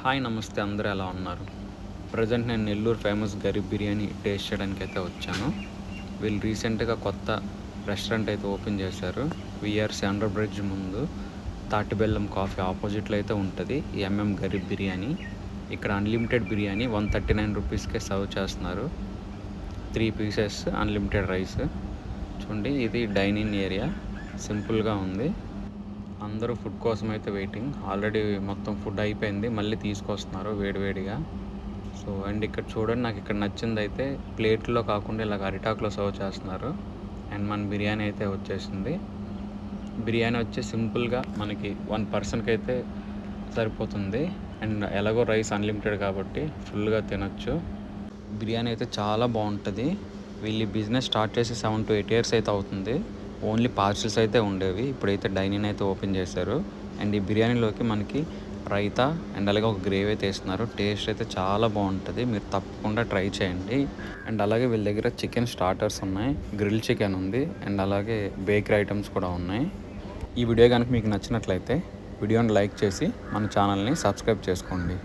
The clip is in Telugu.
హాయ్ నమస్తే, అందరూ ఎలా ఉన్నారు? ప్రజెంట్ నేను నెల్లూరు ఫేమస్ గరీబ్ బిర్యానీ టేస్ట్ చేయడానికి అయితే వచ్చాను. వీళ్ళు రీసెంట్గా కొత్త రెస్టారెంట్ అయితే ఓపెన్ చేశారు. విఆర్సి అండర్ బ్రిడ్జ్ ముందు తాటి బెల్లం కాఫీ ఆపోజిట్లో అయితే ఉంటుంది ఈ గరీబ్ బిర్యానీ. ఇక్కడ అన్లిమిటెడ్ బిర్యానీ 139 రూపీస్కే సర్వ్ చేస్తున్నారు. 3 పీసెస్ అన్లిమిటెడ్ రైస్. చూడండి, ఇది డైనింగ్ ఏరియా, సింపుల్గా ఉంది. అందరూ ఫుడ్ కోసం అయితే వెయిటింగ్. ఆల్రెడీ మొత్తం ఫుడ్ అయిపోయింది, మళ్ళీ తీసుకొస్తున్నారు వేడివేడిగా. సో అండ్ ఇక్కడ చూడండి, నాకు ఇక్కడ నచ్చింది అయితే ప్లేట్లో కాకుండా ఇలాగ అరిటాకులో సర్వ్ చేస్తున్నారు. అండ్ మన బిర్యానీ అయితే వచ్చేసింది. బిర్యానీ వచ్చి సింపుల్గా మనకి 1 పర్సన్కి అయితే సరిపోతుంది. అండ్ ఎలాగో రైస్ అన్లిమిటెడ్ కాబట్టి ఫుల్గా తినొచ్చు. బిర్యానీ అయితే చాలా బాగుంటుంది. వీళ్ళు బిజినెస్ స్టార్ట్ చేసి 7 to 8 years అయితే అవుతుంది. ఓన్లీ పార్సిల్స్ అయితే ఉండేవి, ఇప్పుడైతే డైనింగ్ అయితే ఓపెన్ చేశారు. అండ్ ఈ బిర్యానీలోకి మనకి రైతా అండ్ అలాగే ఒక గ్రేవీ అయితే వేస్తున్నారు. టేస్ట్ అయితే చాలా బాగుంటుంది, మీరు తప్పకుండా ట్రై చేయండి. అండ్ అలాగే వీళ్ళ దగ్గర చికెన్ స్టార్టర్స్ ఉన్నాయి, గ్రిల్ చికెన్ ఉంది, అండ్ అలాగే బేకరీ ఐటమ్స్ కూడా ఉన్నాయి. ఈ వీడియో కనుక మీకు నచ్చినట్లయితే వీడియోని లైక్ చేసి మన ఛానల్ని సబ్స్క్రైబ్ చేసుకోండి.